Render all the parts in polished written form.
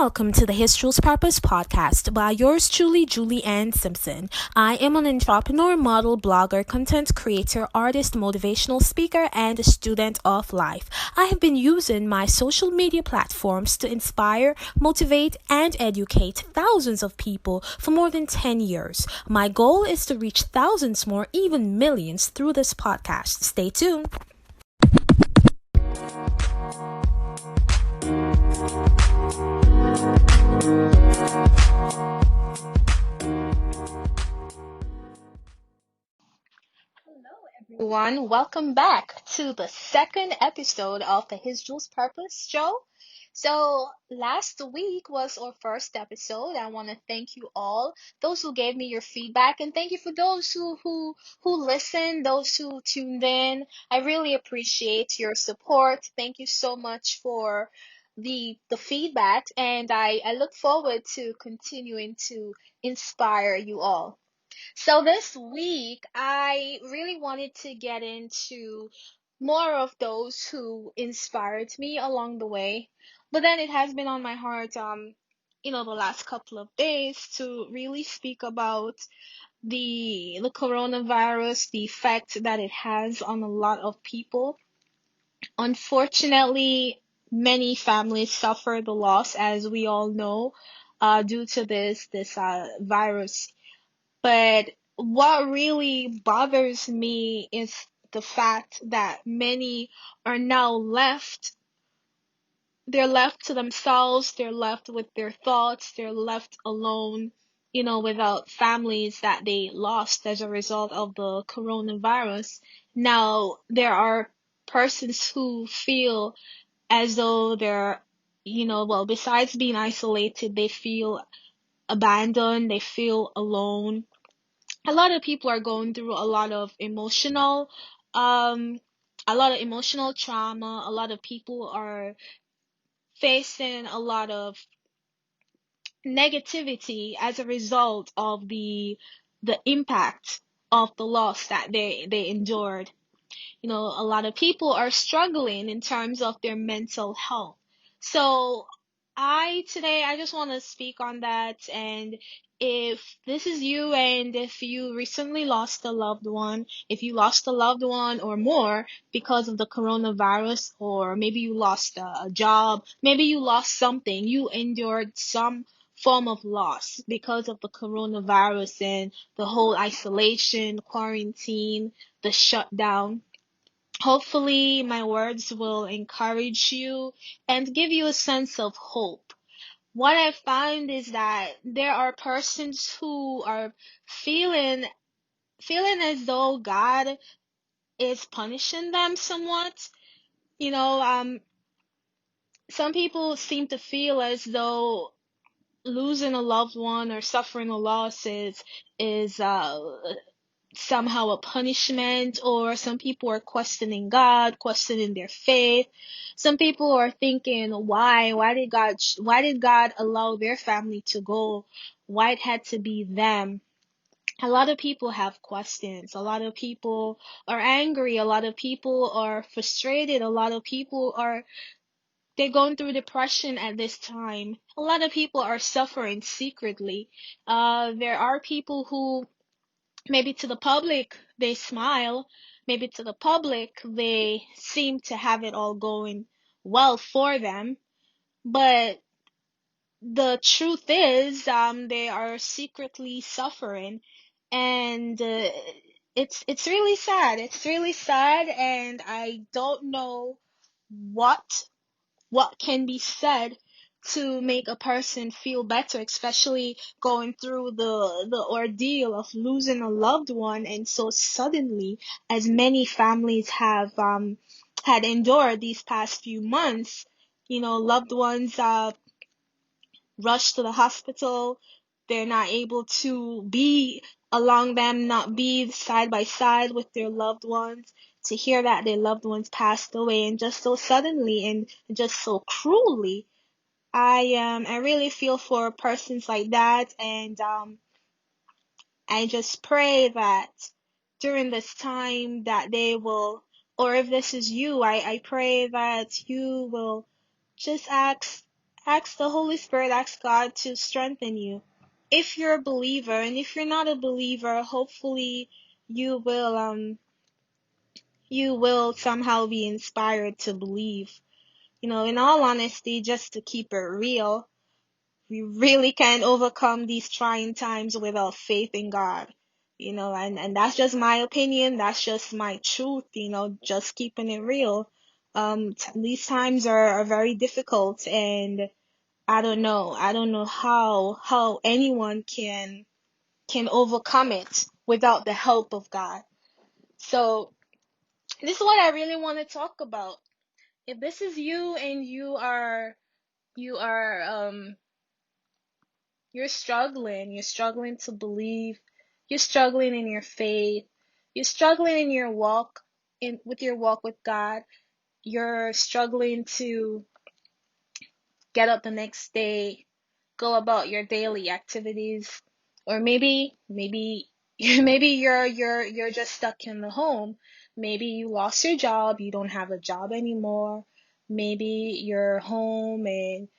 welcome to the HIS-jules Purpose podcast by yours truly, Julie Ann Simpson. I am an entrepreneur, model, blogger, content creator, artist, motivational speaker, and a student of life. I have been using my social media platforms to inspire, motivate, and educate thousands of people for more than 10 years. My goal is to reach thousands more, even millions, through this podcast. Stay tuned. Everyone, welcome back to the second episode of the HIS-jules Purpose show. So last week was our first episode. I want to thank you all, those who gave me your feedback, and thank you for those who listened, those who tuned in. I really appreciate your support. Thank you so much for the feedback, and I look forward to continuing to inspire you all. So this week, I really wanted to get into more of those who inspired me along the way. But then it has been on my heart, the last couple of days to really speak about the coronavirus, the effect that it has on a lot of people. Unfortunately, many families suffer the loss, as we all know, due to this virus. But what really bothers me is the fact that many are now they're left to themselves, they're left with their thoughts, they're left alone, without families that they lost as a result of the coronavirus. Now, there are persons who feel as though they're, besides being isolated, they feel abandoned, they feel alone. A lot of people are going through um a lot of emotional trauma. A lot of people are facing a lot of negativity as a result of the impact of the loss that they endured. A lot of people are struggling in terms of their mental health. So I just want to speak on that. And if this is you, and if you recently lost a loved one, if you lost a loved one or more because of the coronavirus, or maybe you lost a job, maybe you lost something, you endured some form of loss because of the coronavirus and the whole isolation, quarantine, the shutdown. Hopefully, my words will encourage you and give you a sense of hope. What I found is that there are persons who are feeling as though God is punishing them somewhat. You know, um, some people seem to feel as though losing a loved one or suffering a loss is somehow a punishment, or some people are questioning God, questioning their faith. Some people are thinking, why did God allow their family to go? Why it had to be them? A lot of people have questions. A lot of people are angry. A lot of people are frustrated. A lot of people they're going through depression at this time. A lot of people are suffering secretly. There are people who, maybe to the public, they smile. Maybe to the public, they seem to have it all going well for them. But the truth is, they are secretly suffering, and it's really sad. It's really sad, and I don't know what what can be said to make a person feel better, especially going through the ordeal of losing a loved one, and so suddenly, as many families have had endured these past few months. Loved ones rush to the hospital. They're not able to be along them, not be side by side with their loved ones. To hear that their loved ones passed away, and just so suddenly and just so cruelly, I really feel for persons like that, and I just pray that during this time that they will, or if this is you, I pray that you will just Ask the Holy Spirit, ask God to strengthen you. If you're a believer, and if you're not a believer, hopefully you will somehow be inspired to believe. In all honesty, just to keep it real, we really can't overcome these trying times without faith in God. And that's just my opinion. That's just my truth, just keeping it real. These times are very difficult, and I don't know. I don't know how anyone can overcome it without the help of God. So this is what I really want to talk about. If this is you and you are you're struggling to believe, you're struggling in your faith, you're struggling in your walk with God, you're struggling to get up the next day, go about your daily activities, or maybe maybe you're just stuck in the home. Maybe you lost your job, you don't have a job anymore. Maybe you're home and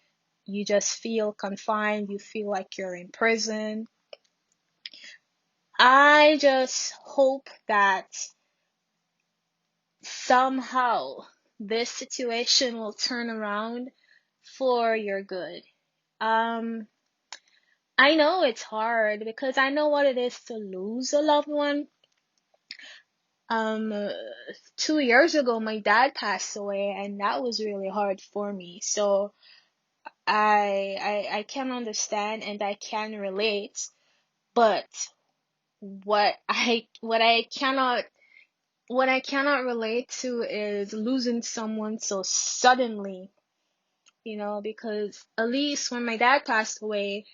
you just feel confined, you feel like you're in prison. I just hope that somehow this situation will turn around for your good. Um, I know it's hard because I know what it is to lose a loved one. Um, uh, 2 years ago, my dad passed away, and that was really hard for me. So I can understand and I can relate, but what I cannot relate to is losing someone so suddenly, because at least when my dad passed away,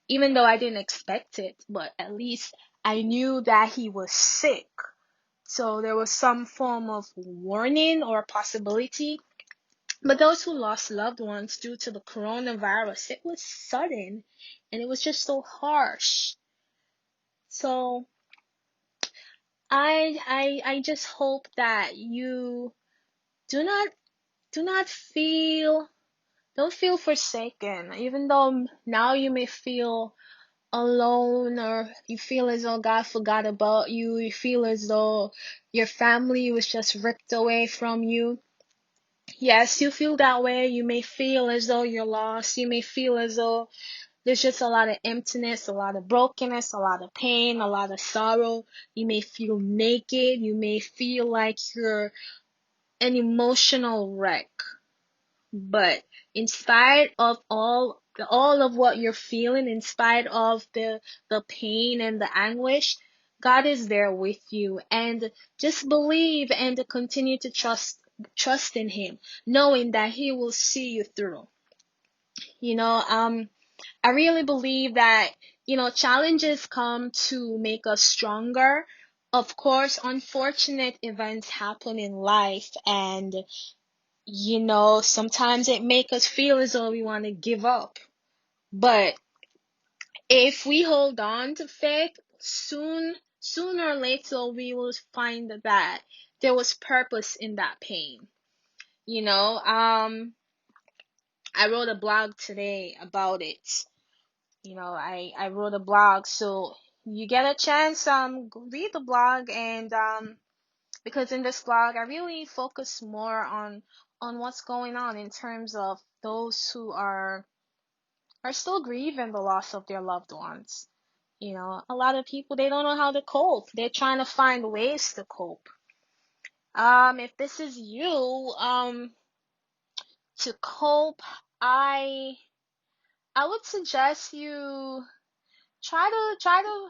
even though I didn't expect it, but at least I knew that he was sick. So there was some form of warning or possibility. But those who lost loved ones due to the coronavirus, it was sudden and it was just so harsh. So I just hope that you do not do not feel don't feel forsaken, even though now you may feel alone, or you feel as though God forgot about you. You feel as though your family was just ripped away from you. Yes, you feel that way. You may feel as though you're lost. You may feel as though there's just a lot of emptiness, a lot of brokenness, a lot of pain, a lot of sorrow. You may feel naked. You may feel like you're an emotional wreck. But in spite of all of what you're feeling, in spite of the pain and the anguish, God is there with you, and just believe and continue to trust in him, knowing that he will see you through. You know, I really believe that, challenges come to make us stronger. Of course, unfortunate events happen in life, and sometimes it makes us feel as though we want to give up. But if we hold on to faith, sooner or later, we will find that there was purpose in that pain. You know, um, I wrote a blog today about it. I wrote a blog, so you get a chance, read the blog, and because in this blog I really focus more on what's going on in terms of those who are still grieving the loss of their loved ones. A lot of people, they don't know how to cope. They're trying to find ways to cope. If this is you, to cope, I I would suggest you try to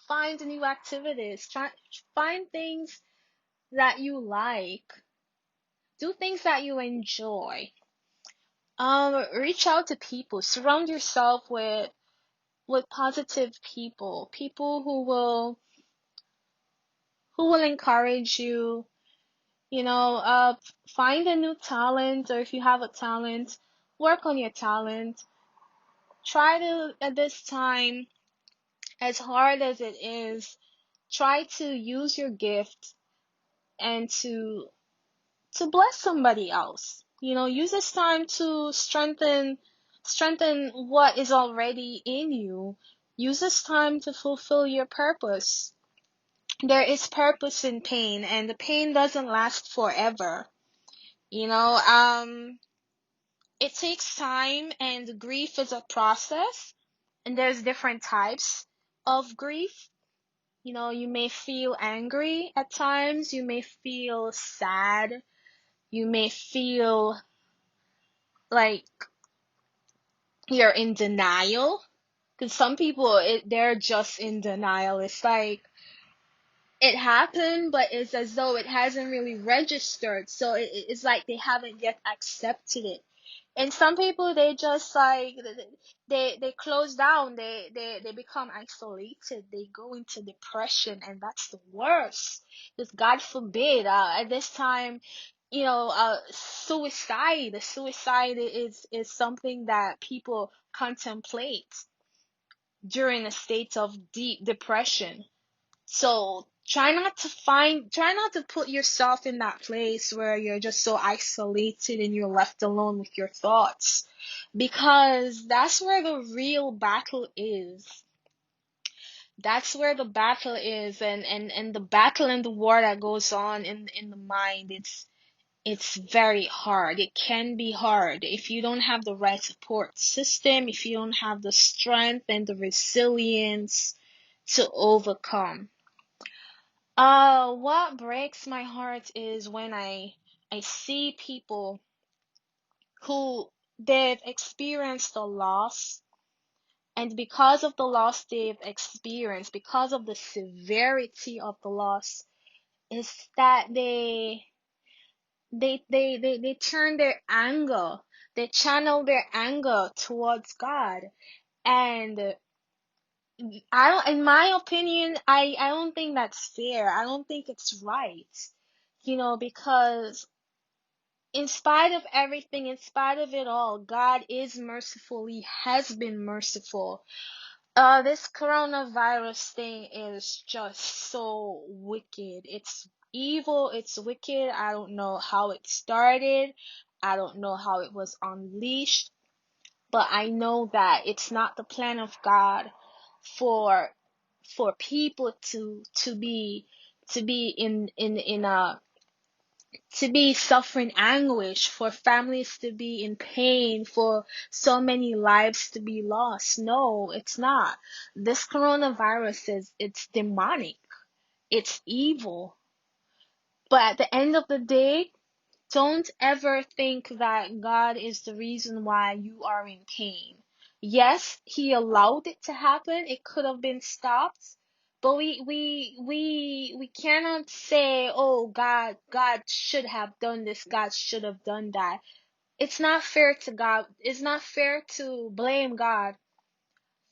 find new activities. Find things that you like. Do things that you enjoy. Reach out to people. Surround yourself with positive people. People who will encourage you. Find a new talent, or if you have a talent, work on your talent. Try to, at this time, as hard as it is, try to use your gift and to bless somebody else. Use this time to strengthen Strengthen what is already in you. Use this time to fulfill your purpose. There is purpose in pain, and the pain doesn't last forever. You know, it takes time, and grief is a process, and there's different types of grief. You know, you may feel angry at times, you may feel sad, you may feel like you're in denial. Because some people, they're just in denial. It's like it happened, but it's as though it hasn't really registered. So it's like they haven't yet accepted it. And some people, they just like they close down. They become isolated. They go into depression, and that's the worst. Just God forbid. At this time, suicide is something that people contemplate during a state of deep depression. So try not to put yourself in that place where you're just so isolated and you're left alone with your thoughts, because that's where the real battle is. That's where the battle is, and the battle and the war that goes on in the mind, it's very hard. It can be hard if you don't have the right support system, if you don't have the strength and the resilience to overcome. What breaks my heart is when I see people who they've experienced a loss, and because of the loss they've experienced, because of the severity of the loss, is that they turn their anger, they channel their anger towards God. And I don't, in my opinion, I don't think that's fair. I don't think it's right. Because in spite of everything, in spite of it all, God is merciful. He has been merciful. This coronavirus thing is just so wicked. It's evil, it's wicked. I don't know how it started. I don't know how it was unleashed, but I know that it's not the plan of God for people to be in a to be suffering anguish, for families to be in pain, for so many lives to be lost. No, it's not. This coronavirus it's demonic. It's evil. But at the end of the day, don't ever think that God is the reason why you are in pain. Yes, He allowed it to happen. It could have been stopped. But we cannot say, oh, God should have done this, God should have done that. It's not fair to God. It's not fair to blame God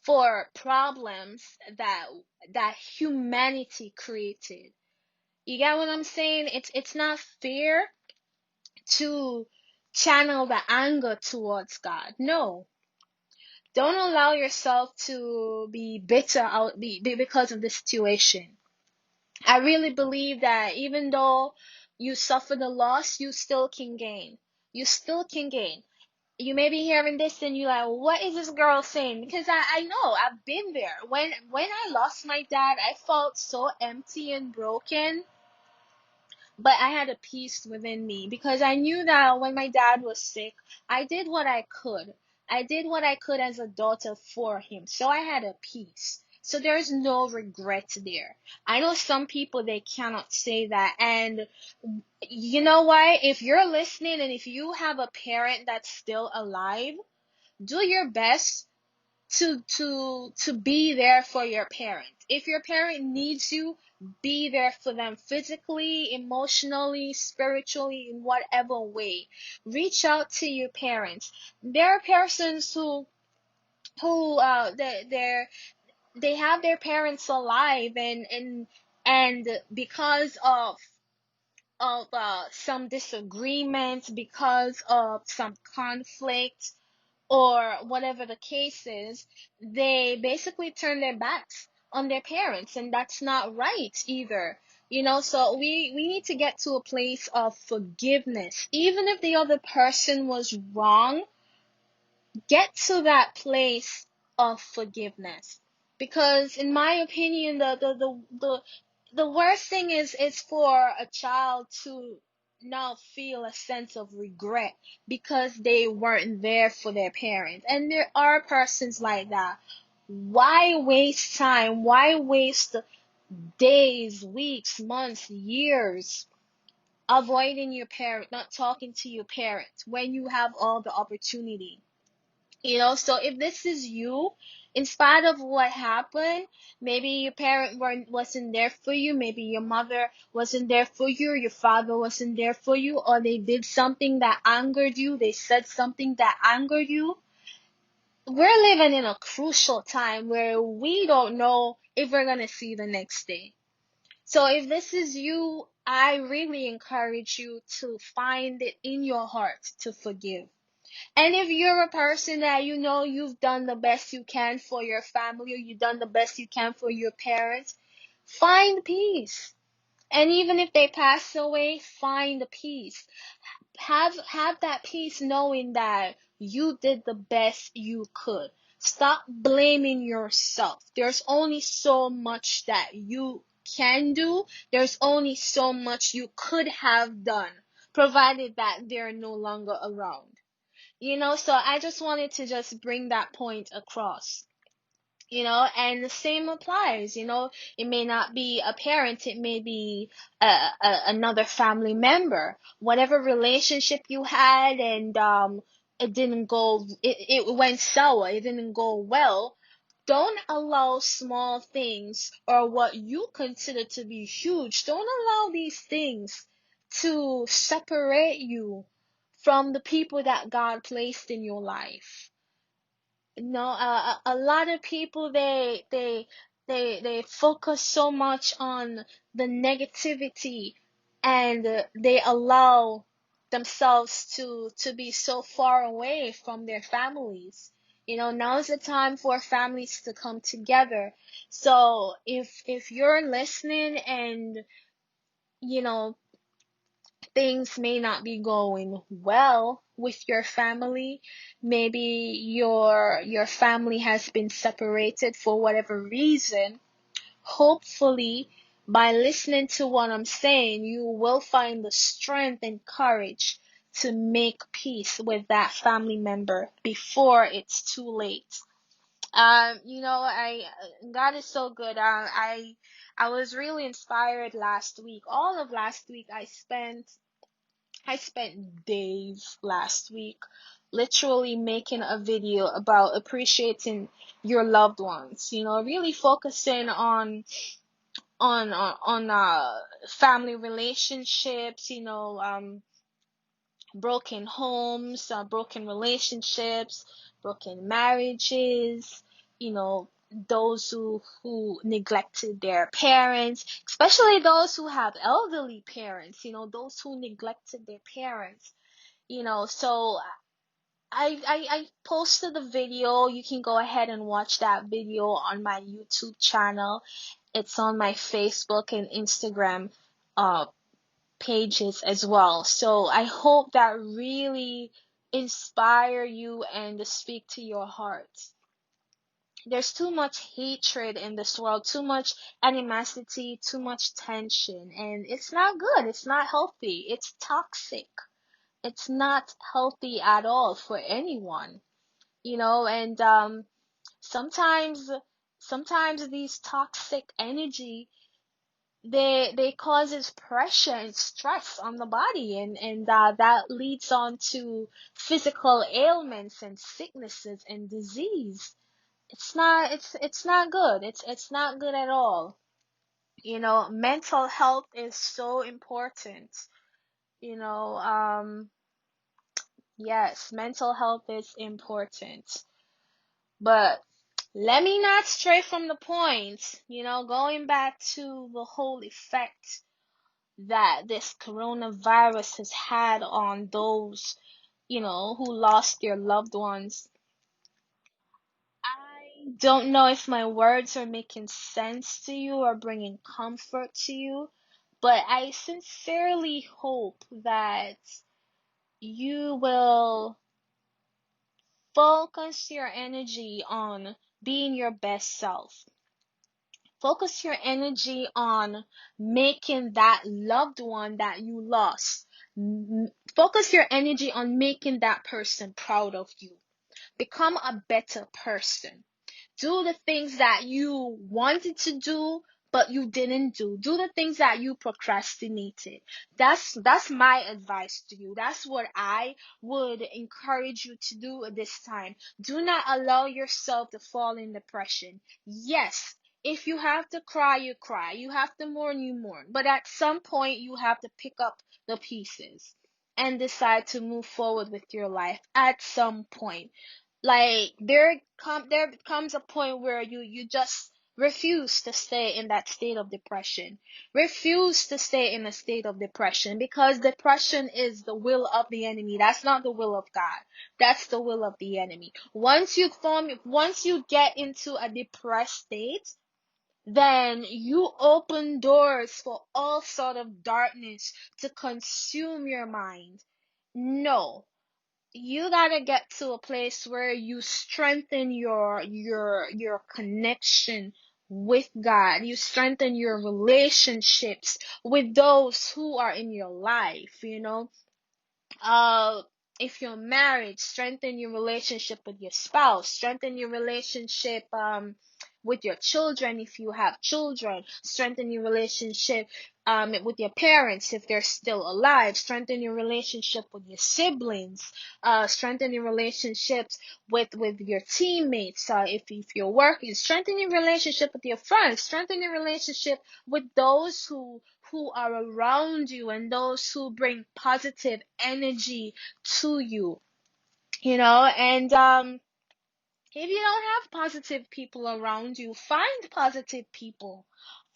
for problems that humanity created. You get what I'm saying? It's not fair to channel the anger towards God. No. Don't allow yourself to be bitter because of the situation. I really believe that even though you suffer the loss, you still can gain. You still can gain. You may be hearing this and you're like, what is this girl saying? Because I know, I've been there. When I lost my dad, I felt so empty and broken. But I had a peace within me because I knew that when my dad was sick, I did what I could. I did what I could as a daughter for him. So I had a peace. So there's no regret there. I know some people, they cannot say that. And you know what? If you're listening and if you have a parent that's still alive, do your best to be there for your parent. If your parent needs you, be there for them physically, emotionally, spiritually, in whatever way. Reach out to your parents. There are persons who they have their parents alive, and because of some disagreements, because of some conflict, or whatever the case is, they basically turn their backs on their parents, and that's not right either. So we need to get to a place of forgiveness. Even if the other person was wrong, get to that place of forgiveness. Because in my opinion, the worst thing is for a child to now feel a sense of regret because they weren't there for their parents. And there are persons like that. Why waste time? Why waste days, weeks, months, years avoiding your parent, not talking to your parents when you have all the opportunity? So if this is you, in spite of what happened, maybe your parent wasn't there for you, maybe your mother wasn't there for you, your father wasn't there for you, or they did something that angered you, they said something that angered you. We're living in a crucial time where we don't know if we're gonna see the next day. So if this is you, I really encourage you to find it in your heart to forgive. And if you're a person that you know you've done the best you can for your family, or you've done the best you can for your parents, find peace. And even if they pass away, find the peace. Have that peace knowing that you did the best you could. Stop blaming yourself. There's only so much that you can do. There's only so much you could have done, provided that they're no longer around. So I just wanted to just bring that point across. And the same applies. It may not be a parent, it may be another family member. Whatever relationship you had, and it went sour, it didn't go well. Don't allow small things, or what you consider to be huge, don't allow these things to separate you from the people that God placed in your life. No, a lot of people, they focus so much on the negativity, and they allow themselves to be so far away from their families. Now's the time for families to come together. So if you're listening, and you know things may not be going well with your family. Maybe your family has been separated for whatever reason. Hopefully, by listening to what I'm saying, you will find the strength and courage to make peace with that family member before it's too late. I God is so good. I was really inspired last week. All of last week, I spent days last week literally making a video about appreciating your loved ones, really focusing on family relationships, broken homes, broken relationships, broken marriages, those who neglected their parents, especially those who have elderly parents, those who neglected their parents. So I posted the video. You can go ahead and watch that video on my YouTube channel. It's on my Facebook and Instagram uh pages as well. So I hope that really inspire you and to speak to your heart. There's too much hatred in this world, too much animosity, too much tension, and it's not good. It's not healthy. It's toxic. It's not healthy at all for anyone. And sometimes sometimes these toxic energy, they causes pressure and stress on the body, and that leads on to physical ailments and sicknesses and disease. It's not good. It's not good at all. Mental health is so important. you know um yes, mental health is important. But let me not stray from the point, going back to the whole effect that this coronavirus has had on those, who lost their loved ones. I don't know if my words are making sense to you or bringing comfort to you, but I sincerely hope that you will Focus your energy on being your best self. Focus your energy on making that loved one that you lost. Focus your energy on making that person proud of you. Become a better person. Do the things that you wanted to do but you didn't do. Do the things that you procrastinated. That's my advice to you. That's what I would encourage you to do at this time. Do not allow yourself to fall in depression. Yes, if you have to cry, you cry. You have to mourn, you mourn. But at some point you have to pick up the pieces and decide to move forward with your life at some point. Like there comes a point where you just refuse to stay in that state of depression. Refuse to stay in a state of depression, because depression is the will of the enemy. That's not the will of God. That's the will of the enemy. Once you get into a depressed state, then you open doors for all sort of darkness to consume your mind. No, you gotta get to a place where you strengthen your connection with God. You strengthen your relationships with those who are in your life, uh if you're married, strengthen your relationship with your spouse, strengthen your relationship with your children. If you have children, strengthen your relationship with your parents if they're still alive, strengthen your relationship with your siblings, strengthen your relationships with your teammates, if you're working, strengthen your relationship with your friends, strengthen your relationship with those who are around you and those who bring positive energy to you, and if you don't have positive people around you, find positive people.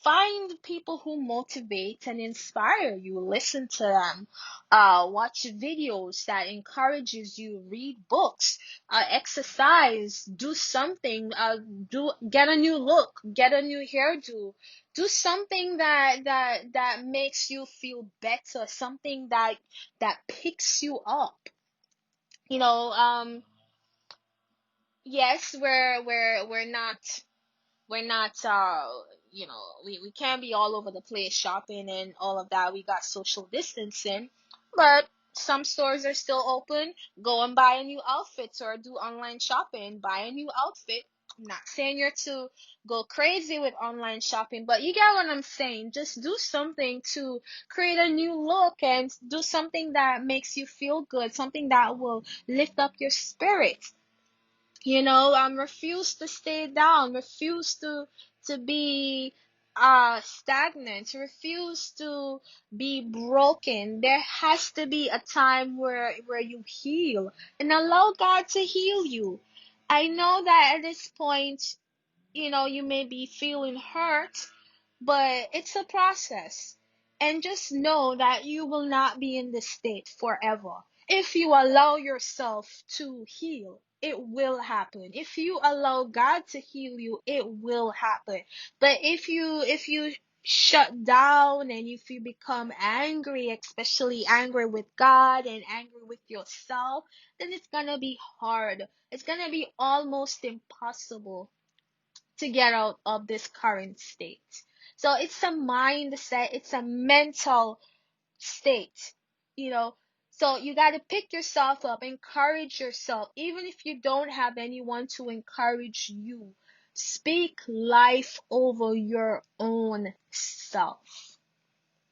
Find people who motivate and inspire you. Listen to them. Watch videos that encourages you. Read books. Exercise. Do something. Get a new look. Get a new hairdo. Do something that makes you feel better. Something that picks you up. You know, yes, we're not we can't be all over the place shopping and all of that. We got social distancing, but some stores are still open. Go and buy a new outfit, or do online shopping, buy a new outfit. I'm not saying you're to go crazy with online shopping, but you get what I'm saying. Just do something to create a new look and do something that makes you feel good, something that will lift up your spirits. Refuse to stay down, refuse to be stagnant, refuse to be broken. There has to be a time where you heal and allow God to heal you. I know that at this point, you may be feeling hurt, but it's a process. And just know that you will not be in this state forever. If you allow yourself to heal, it will happen. If you allow God to heal you, it will happen. But if you shut down and if you become angry, especially angry with God and angry with yourself, then it's gonna be hard. It's gonna be almost impossible to get out of this current state. So it's a mindset, it's a mental state, you know. So you got to pick yourself up, encourage yourself, even if you don't have anyone to encourage you. Speak life over your own self.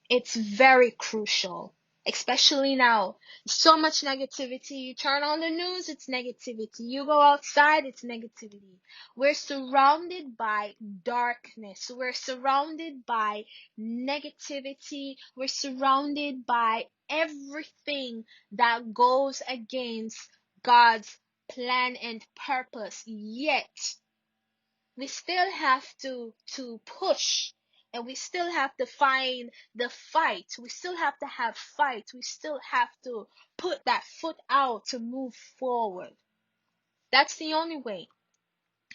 It's very crucial, especially now. So much negativity. You turn on the news, it's negativity. You go outside, it's negativity. We're surrounded by darkness. We're surrounded by negativity. We're surrounded by everything that goes against God's plan and purpose. Yet we still have to push, and we still have to find the fight. We still have to have fight. We still have to put that foot out to move forward. That's the only way.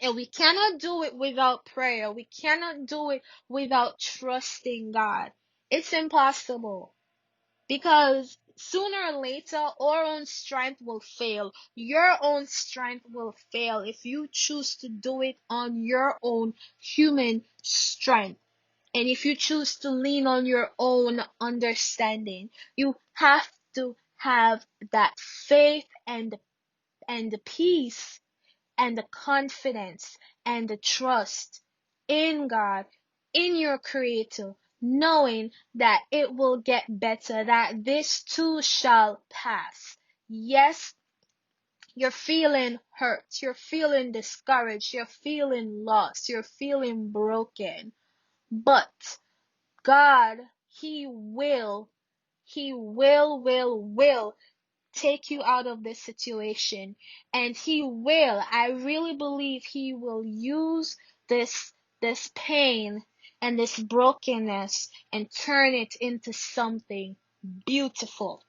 And we cannot do it without prayer. We cannot do it without trusting God. It's impossible, because sooner or later, our own strength will fail. Your own strength will fail if you choose to do it on your own human strength. And if you choose to lean on your own understanding, you have to have that faith and the peace and the confidence and the trust in God, in your Creator, knowing that it will get better, that this too shall pass. Yes, you're feeling hurt, you're feeling discouraged, you're feeling lost, you're feeling broken, but God, He will take you out of this situation, and I really believe He will use this pain and this brokenness and turn it into something beautiful.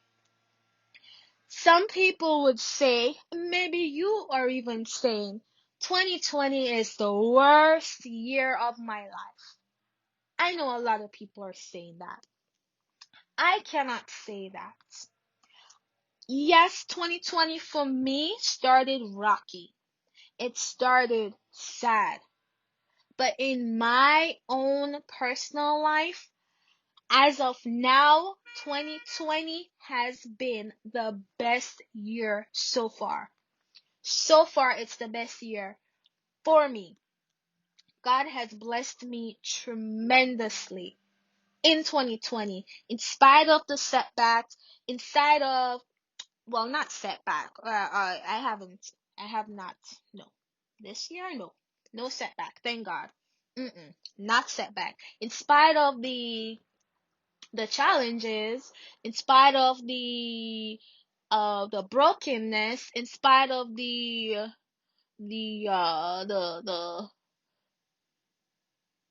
Some people would say, maybe you are even saying, 2020 is the worst year of my life. I know a lot of people are saying that. I cannot say that. Yes, 2020 for me started rocky. It started sad. But in my own personal life, as of now, 2020 has been the best year so far. So far, it's the best year for me. God has blessed me tremendously in 2020, in spite of the setbacks, in spite of, well, not setback. I have not. No, this year, no, no setback. Thank God. Not setback. In spite of the challenges, in spite of the brokenness, in spite of the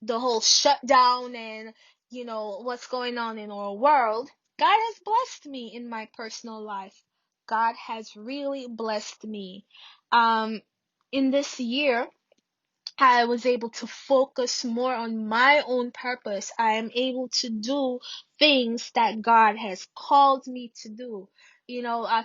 the whole shutdown and what's going on in our world, God has blessed me in my personal life. God has really blessed me. Um, in this year, I was able to focus more on my own purpose. I am able to do things that God has called me to do.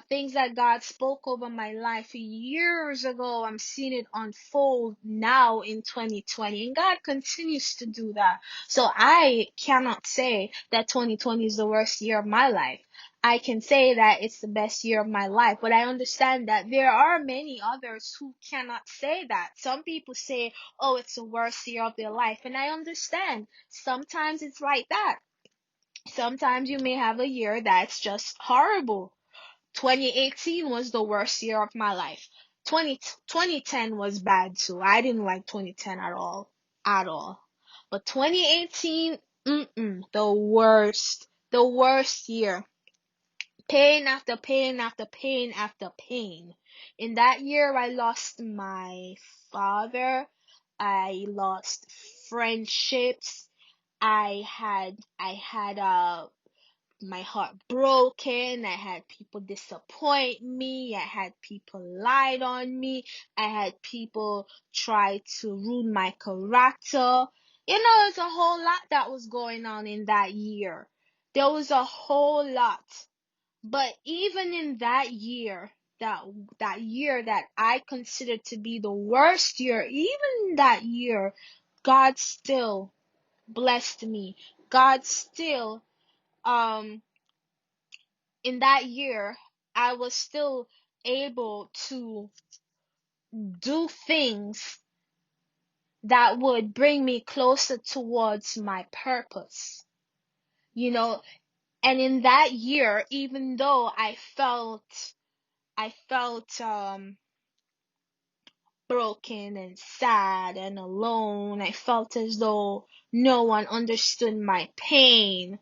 Things that God spoke over my life years ago. I'm seeing it unfold now in 2020, and God continues to do that. So I cannot say that 2020 is the worst year of my life. I can say that it's the best year of my life, but I understand that there are many others who cannot say that. Some people say, oh, it's the worst year of their life. And I understand. Sometimes it's like that. Sometimes you may have a year that's just horrible. 2018 was the worst year of my life. 2010 was bad too. I didn't like 2010 at all. At all. But 2018, the worst. The worst year. Pain after pain after pain after pain. In that year, I lost my father. I lost friendships. I had my heart broken. I had people disappoint me. I had people lied on me. I had people try to ruin my character. There's a whole lot that was going on in that year. There was a whole lot. But even in that year, that year that I considered to be the worst year, even in that year, God still blessed me. God still, in that year, I was still able to do things that would bring me closer towards my purpose. And in that year, even though I felt broken and sad and alone. I felt as though no one understood my pain,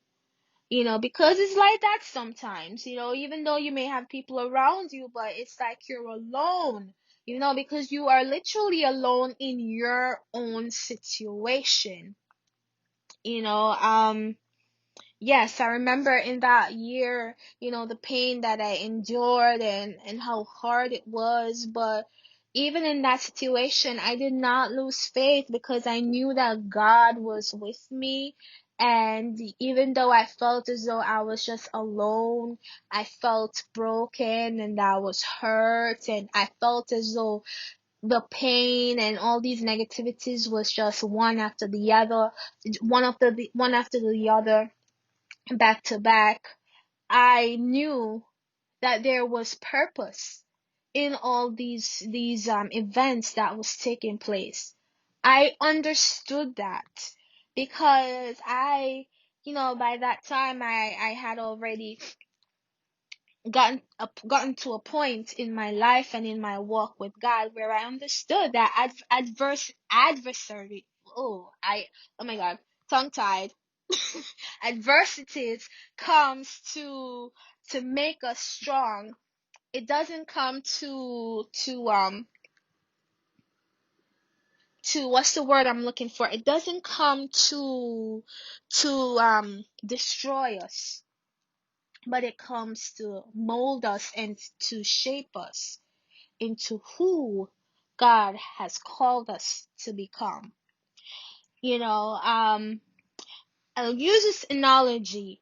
because it's like that sometimes, even though you may have people around you, but it's like you're alone, because you are literally alone in your own situation, you know, um, Yes, I remember in that year, the pain that I endured and how hard it was. But even in that situation, I did not lose faith because I knew that God was with me And even though I felt as though I was just alone, I felt broken and I was hurt, and I felt as though the pain and all these negativities was just one after the other, one after the other, back to back. I knew that there was purpose in all these events that was taking place. I understood that because by that time I had already gotten to a point in my life and in my walk with God where I understood that adversary. Oh my God, tongue tied. Adversities comes to make us strong. It doesn't come to what's the word I'm looking for? It doesn't come to destroy us, but it comes to mold us and to shape us into who God has called us to become. I'll use this analogy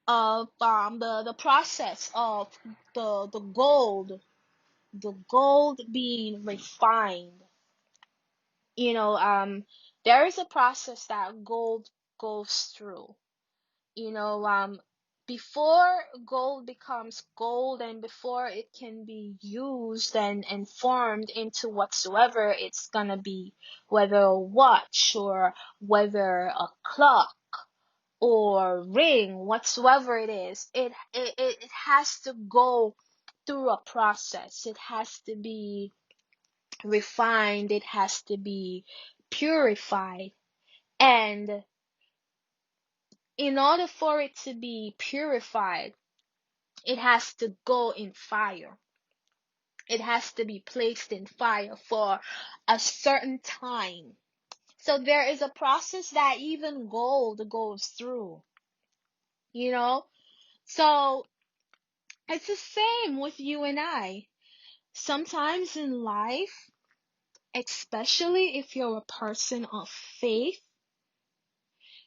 of the process of the gold being refined. There is a process that gold goes through. you know um Before gold becomes gold and before it can be used and formed into whatsoever it's gonna be, whether a watch or whether a clock or ring, whatsoever it is, it has to go through a process. It has to be refined, it has to be purified. And in order for it to be purified, it has to go in fire. It has to be placed in fire for a certain time. So there is a process that even gold goes through, you know? So it's the same with you and I. Sometimes in life, especially if you're a person of faith,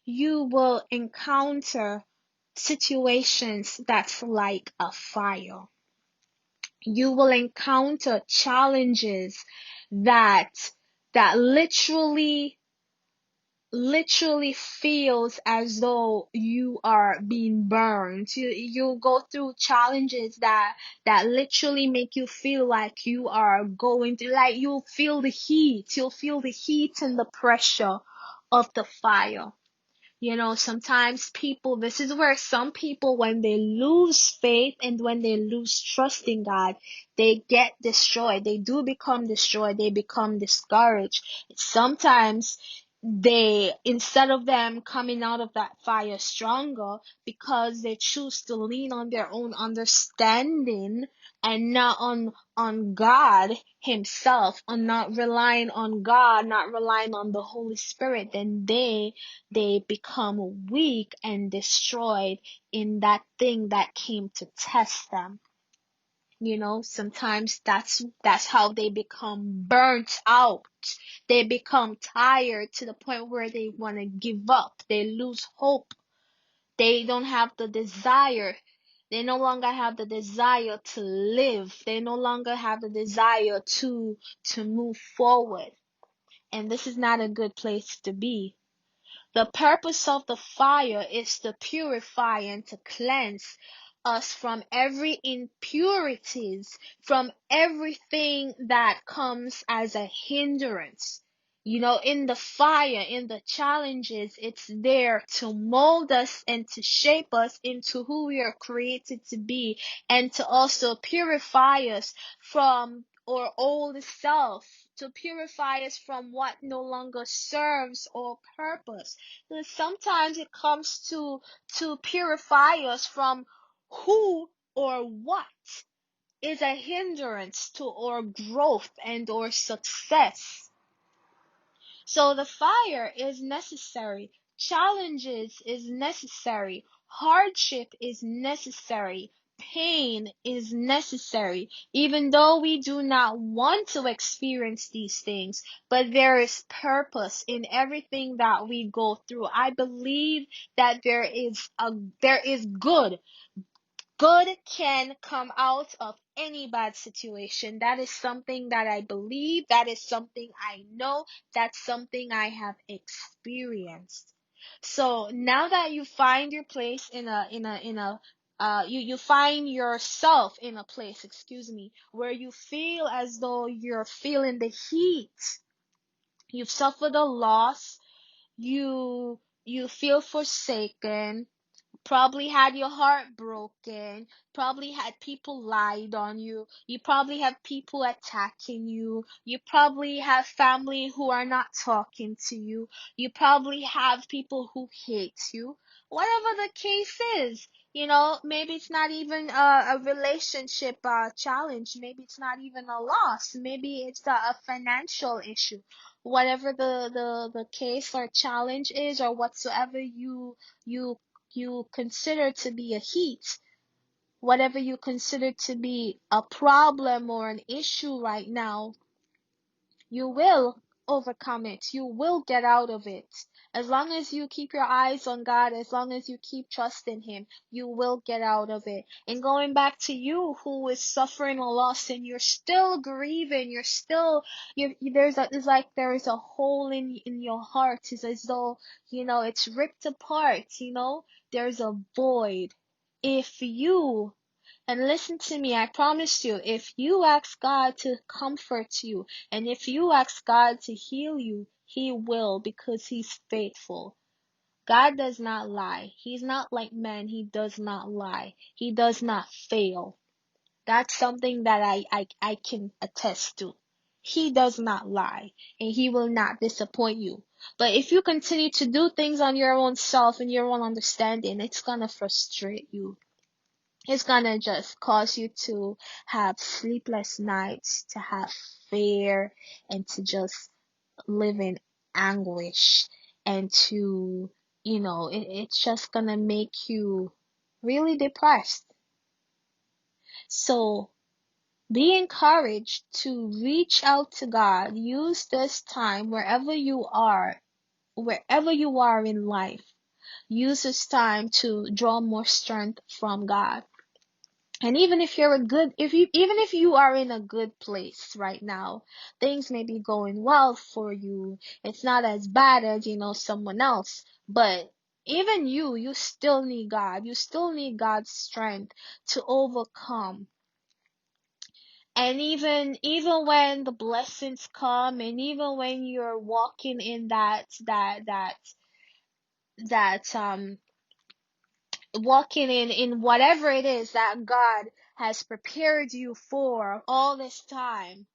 you will encounter situations that's like a fire. You will encounter challenges that literally feels as though you are being burned. You go through challenges that literally make you feel like you are going to, like, you'll feel the heat. You'll feel the heat and the pressure of the fire. Sometimes this is where some people, when they lose faith and when they lose trust in God, they get destroyed. They do become destroyed. They become discouraged. Sometimes instead of them coming out of that fire stronger, because they choose to lean on their own understanding and not on God Himself, on not relying on God, not relying on the Holy Spirit, then they become weak and destroyed in that thing that came to test them. Sometimes that's how they become burnt out. They become tired to the point where they want to give up. They lose hope. They don't have the desire. They no longer have the desire to live. They no longer have the desire to move forward. And this is not a good place to be. The purpose of the fire is to purify and to cleanse us from every impurities, from everything that comes as a hindrance. In the fire, in the challenges, it's there to mold us and to shape us into who we are created to be, and to also purify us from our old self, to purify us from what no longer serves our purpose. Sometimes it comes to purify us from who or what is a hindrance to our growth and our success. So the fire is necessary. Challenges is necessary. Hardship is necessary. pain is necessary, even though we do not want to experience these things, but there is purpose in everything that we go through. I believe that there is good. Good can come out of any bad situation. That is something that I believe. That is something I know. That's something I have experienced. So now that you find your place you find yourself in a place, excuse me, where you feel as though you're feeling the heat. You've suffered a loss. You feel forsaken, probably had your heart broken, probably had people lied on you, you probably have people attacking you, you probably have family who are not talking to you, you probably have people who hate you. Whatever the case is, maybe it's not even a relationship challenge, maybe it's not even a loss, maybe it's a financial issue. Whatever the case or challenge is, or whatsoever you you consider to be a heat, whatever you consider to be a problem or an issue right now, you will overcome it. You will get out of it. As long as you keep your eyes on God, as long as you keep trusting Him, you will get out of it. And going back to you who is suffering a loss and you're still grieving, you're still, it's like there is a hole in your heart. It's as though, it's ripped apart, there's a void. If you And listen to me, I promise you, if you ask God to comfort you, and if you ask God to heal you, He will, because He's faithful. God does not lie. He's not like man. He does not lie. He does not fail. That's something that I can attest to. He does not lie, and He will not disappoint you. But if you continue to do things on your own self and your own understanding, it's gonna frustrate you. It's gonna just cause you to have sleepless nights, to have fear, and to just live in anguish, and it's just gonna make you really depressed. So be encouraged to reach out to God. Use this time wherever you are in life. Use this time to draw more strength from God. And even if even if you are in a good place right now, things may be going well for you. It's not as bad as, someone else. But even you still need God. You still need God's strength to overcome. And even when the blessings come, and even when you're walking in that walking in whatever it is that God has prepared you for all this time,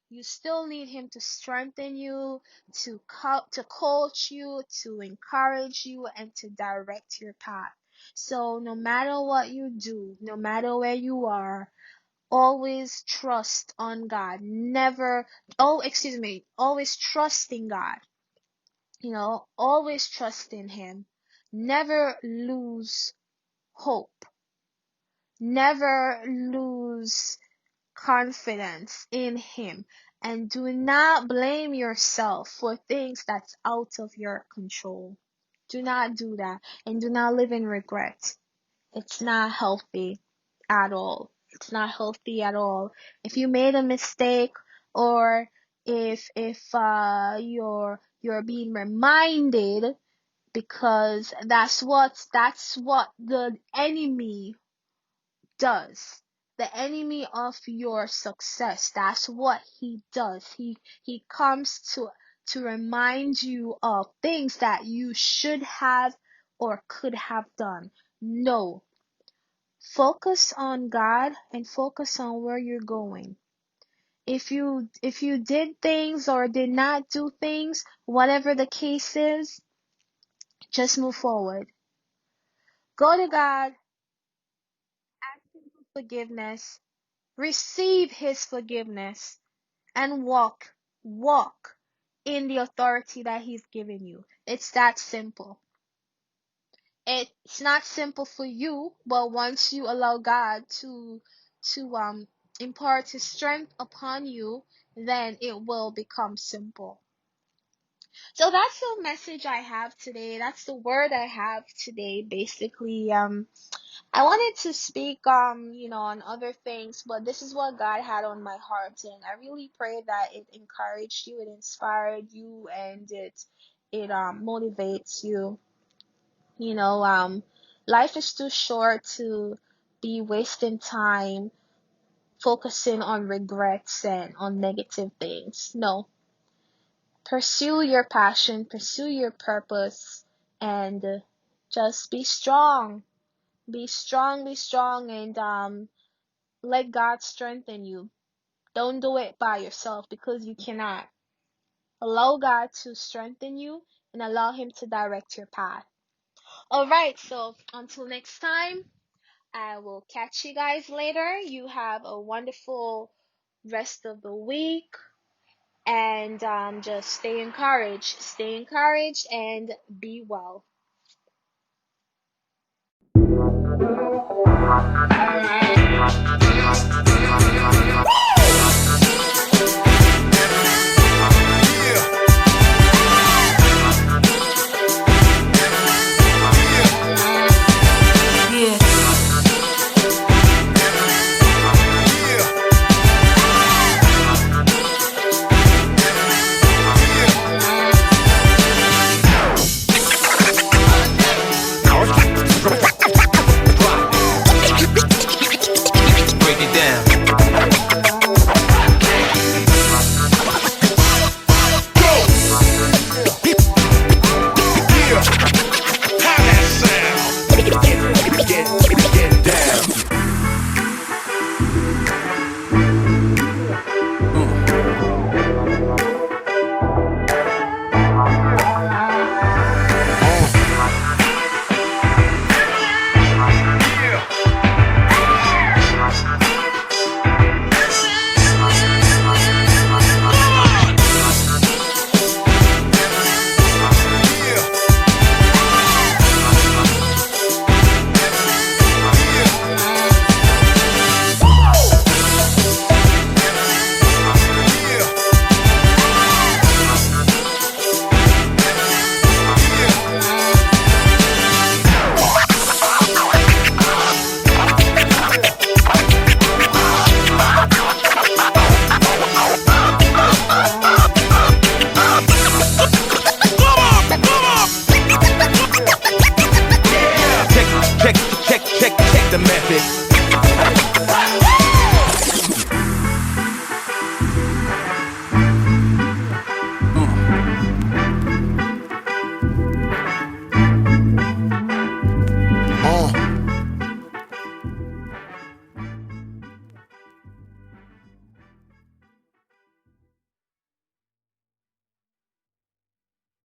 you still need Him to strengthen you, to coach you, to encourage you, and to direct your path. So no matter what you do, no matter where you are, always trust on God. Always trust in God. Always trust in Him. Never lose hope. Never lose confidence in Him. And do not blame yourself for things that's out of your control. Do not do that. And do not live in regret. It's not healthy at all. It's not healthy at all. If you made a mistake, or if you're being reminded, because that's what the enemy does. The enemy of your success, that's what he does. He comes to remind you of things that you should have or could have done. No. Focus on God and focus on where you're going. If you did things or did not do things, whatever the case is, just move forward. Go to God, ask Him for forgiveness, receive His forgiveness, and walk in the authority that He's given you. It's that simple. It's not simple for you, but once you allow God to impart his strength upon you, then it will become simple. So that's the message I have today. That's the word I have today. Basically, I wanted to speak, on other things, but this is what God had on my heart, and I really pray that it encouraged you, it inspired you, and it motivates you. You know, life is too short to be wasting time focusing on regrets and on negative things. No, pursue your passion, pursue your purpose, and just be strong. Be strong, and let God strengthen you. Don't do it by yourself because you cannot. Allow God to strengthen you and allow him to direct your path. All right, so until next time, I will catch you guys later. You have a wonderful rest of the week, and just stay encouraged, and be well.